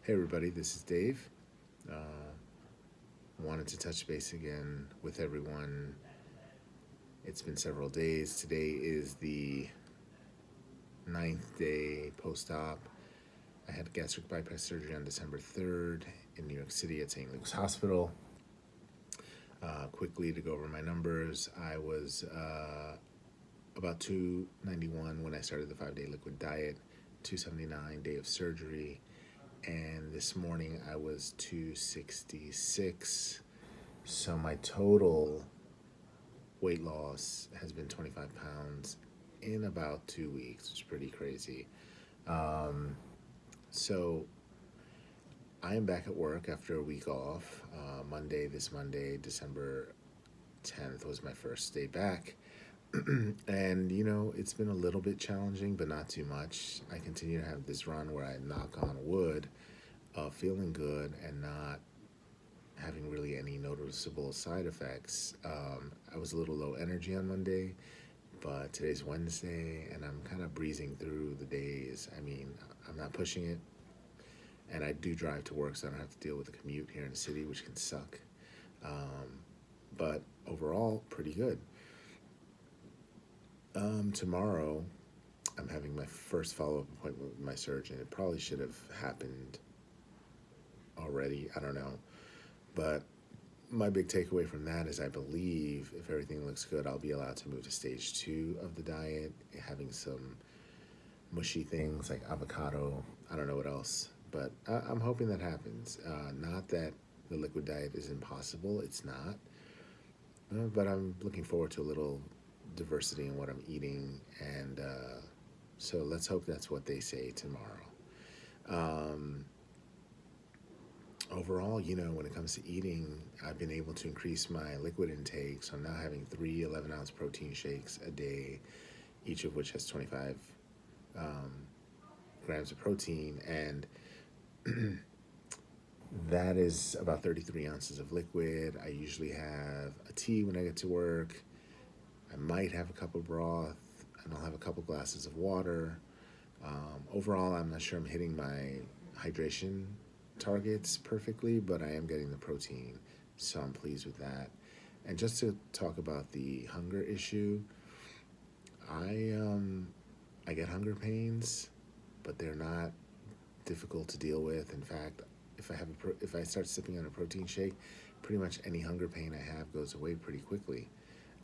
Hey everybody, this is Dave. Uh, Wanted to touch base again with everyone. It's been several days. Today is the ninth day post-op. I had gastric bypass surgery on December 3rd in New York City at St. Luke's Hospital. Quickly to go over my numbers, I was about 291 when I started the 5-day liquid diet, 279 day of surgery, and this morning I was 266. So my total weight loss has been 25 pounds in about 2 weeks, which is pretty crazy. So I am back at work after a week off. This Monday, December 10th, was my first day back. And, it's been a little bit challenging, but not too much. I continue to have this run where I knock on wood, feeling good and not having really any noticeable side effects. I was a little low energy on Monday, but today's Wednesday and I'm kind of breezing through the days. I mean, I'm not pushing it, and I do drive to work, so I don't have to deal with the commute here in the city, which can suck. But overall, pretty good. Tomorrow, I'm having my first follow-up appointment with my surgeon. It probably should have happened already. I don't know. But my big takeaway from that is I believe if everything looks good, I'll be allowed to move to stage 2 of the diet, having some mushy things like avocado. I don't know what else, but I'm hoping that happens. Not that the liquid diet is impossible, it's not. But I'm looking forward to a little diversity in what I'm eating, and so let's hope that's what they say tomorrow. Um, Overall, when it comes to eating, I've been able to increase my liquid intake. So I'm now having 3 11-ounce protein shakes a day, each of which has 25 um, grams of protein. And that is about 33 ounces of liquid. I usually have a tea when I get to work. I might have a cup of broth, and I'll have a couple glasses of water. Overall, I'm not sure I'm hitting my hydration targets perfectly, but I am getting the protein, so I'm pleased with that. And just to talk about the hunger issue, I get hunger pains, but they're not difficult to deal with. In fact, if I start sipping on a protein shake, pretty much any hunger pain I have goes away pretty quickly.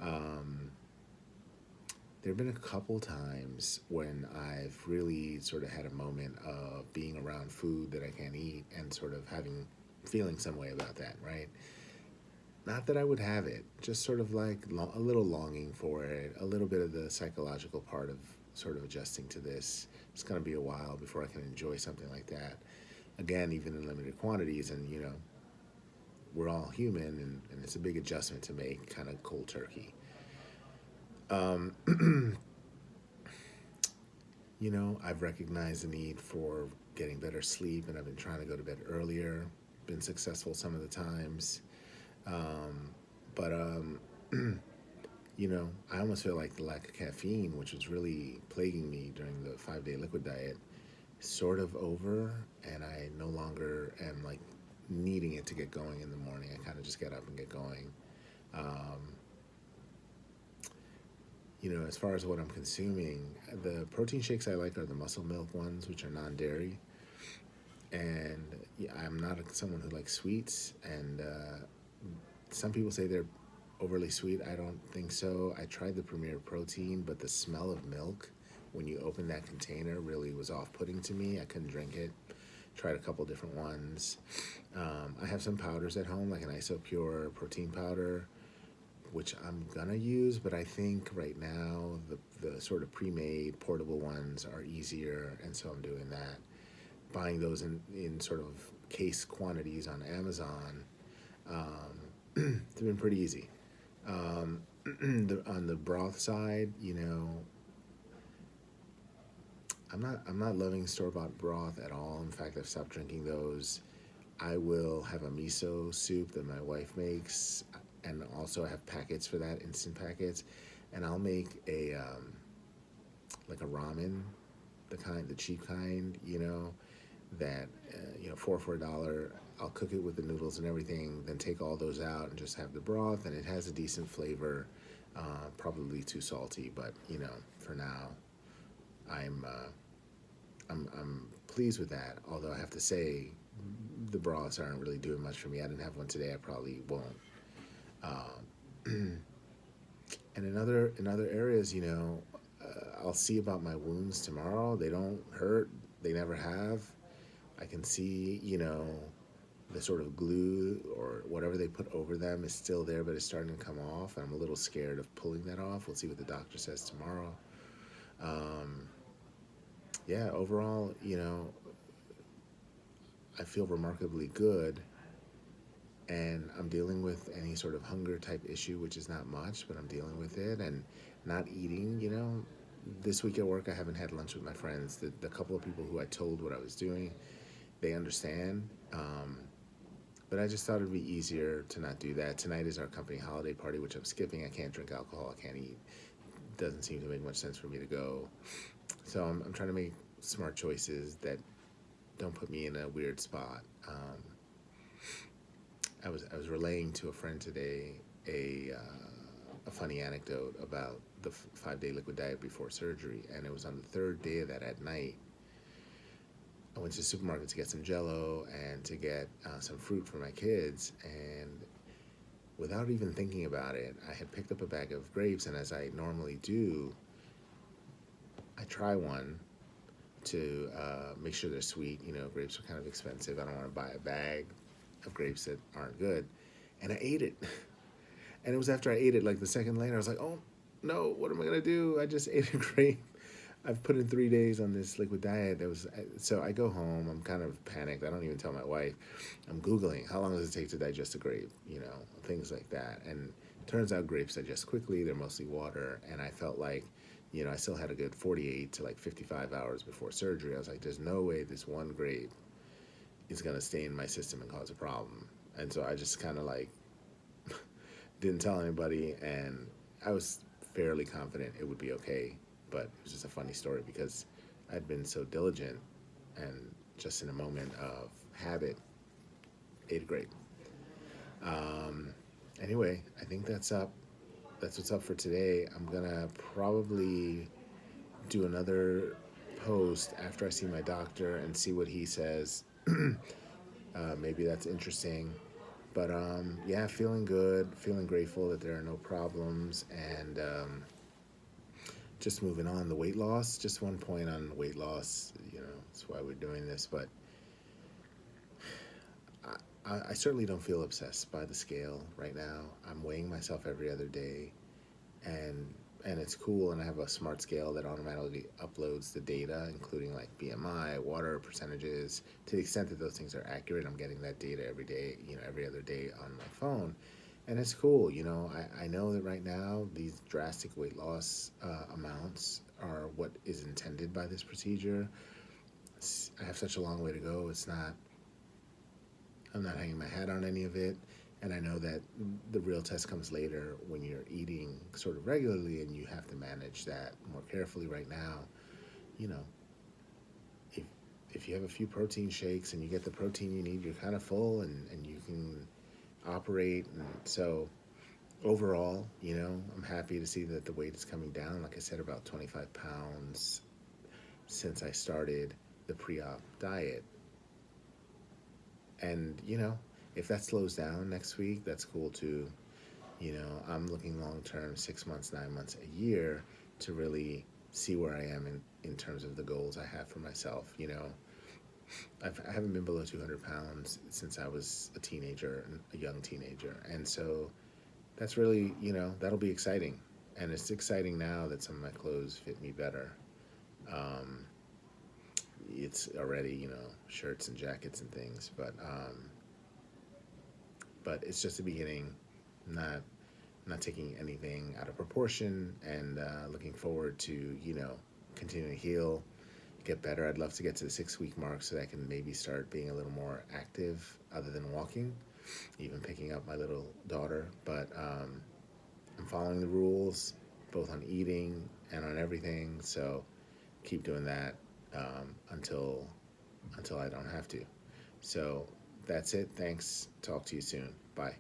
Um, there have been a couple times when I've really sort of had a moment of being around food that I can't eat and sort of feeling some way about that, right? Not that I would have it, just sort of like a little longing for it, a little bit of the psychological part of sort of adjusting to this. It's going to be a while before I can enjoy something like that. Again, even in limited quantities, and we're all human, and it's a big adjustment to make, kind of cold turkey. Um, I've recognized the need for getting better sleep, and I've been trying to go to bed earlier. Been successful some of the times. Um, but I almost feel like the lack of caffeine, which was really plaguing me during the 5-day liquid diet, is sort of over, and I no longer am like needing it to get going in the morning. I kind of just get up and get going. Um, as far as what I'm consuming, the protein shakes I like are the muscle milk ones, which are non-dairy. And yeah, I'm not someone who likes sweets, and some people say they're overly sweet. I don't think so. I tried the Premier Protein, but the smell of milk when you open that container really was off-putting to me. I couldn't drink it. Tried a couple different ones. I have some powders at home, like an Isopure protein powder, which I'm gonna use, but I think right now the sort of pre-made portable ones are easier, and so I'm doing that. Buying those in sort of case quantities on Amazon. It's been pretty easy. On the broth side, I'm not loving store-bought broth at all. In fact, I've stopped drinking those. I will have a miso soup that my wife makes, and also I have packets for that, instant packets, and I'll make a like a ramen, the cheap kind, that four for $1. I'll cook it with the noodles and everything, then take all those out and just have the broth, and it has a decent flavor. Probably too salty, but for now, I'm I'm pleased with that. Although I have to say, the broths aren't really doing much for me. I didn't have one today. I probably won't. And in other areas, I'll see about my wounds tomorrow. They don't hurt. They never have. I can see, the sort of glue or whatever they put over them is still there, but it's starting to come off. I'm a little scared of pulling that off. We'll see what the doctor says tomorrow. Um, yeah, overall, I feel remarkably good, and I'm dealing with any sort of hunger type issue, which is not much, but I'm dealing with it, and not eating. This week at work, I haven't had lunch with my friends. The couple of people who I told what I was doing, they understand. But I just thought it'd be easier to not do that. Tonight is our company holiday party, which I'm skipping. I can't drink alcohol. I can't eat. Doesn't seem to make much sense for me to go. So I'm trying to make smart choices that don't put me in a weird spot. I was relaying to a friend today a funny anecdote about the 5-day liquid diet before surgery, and it was on the third day of that at night. I went to the supermarket to get some Jell-O and to get some fruit for my kids, and without even thinking about it, I had picked up a bag of grapes, and as I normally do, I try one to make sure they're sweet. Grapes are kind of expensive. I don't want to buy a bag of grapes that aren't good. And I ate it. And it was after I ate it, like the second later, I was like, oh, no, what am I going to do? I just ate a grape. I've put in 3 days on this liquid diet. So I go home. I'm kind of panicked. I don't even tell my wife. I'm Googling, how long does it take to digest a grape? Things like that. And it turns out grapes digest quickly. They're mostly water. And I felt like, I still had a good 48 to like 55 hours before surgery. I was like, there's no way this one grape is going to stay in my system and cause a problem. And so I just kind of like didn't tell anybody. And I was fairly confident it would be okay. But it was just a funny story because I'd been so diligent and just in a moment of habit, ate a grape. Anyway, I think that's up. That's what's up for today. I'm going to probably do another post after I see my doctor and see what he says. Maybe that's interesting. But yeah, feeling good, feeling grateful that there are no problems, and just moving on. The weight loss, just one point on weight loss, that's why we're doing this, but I certainly don't feel obsessed by the scale right now. I'm weighing myself every other day, and it's cool, and I have a smart scale that automatically uploads the data, including like BMI, water percentages. To the extent that those things are accurate, I'm getting that data every day, every other day on my phone. And it's cool, I know that right now these drastic weight loss amounts are what is intended by this procedure. I have such a long way to go. I'm not hanging my hat on any of it. And I know that the real test comes later when you're eating sort of regularly and you have to manage that more carefully. Right now, if you have a few protein shakes and you get the protein you need, you're kind of full, and you can operate. And so overall, I'm happy to see that the weight is coming down. Like I said, about 25 pounds since I started the pre-op diet. And, if that slows down next week, that's cool too. I'm looking long term, 6 months, 9 months, a year, to really see where I am in terms of the goals I have for myself. I haven't been below 200 pounds since I was a young teenager. And so that's really, that'll be exciting. And it's exciting now that some of my clothes fit me better. It's already, shirts and jackets and things, but it's just the beginning. Not taking anything out of proportion, and looking forward to, continuing to heal, get better. I'd love to get to the 6-week mark so that I can maybe start being a little more active other than walking, even picking up my little daughter. But I'm following the rules, both on eating and on everything. So keep doing that until I don't have to. So that's it. Thanks. Talk to you soon. Bye.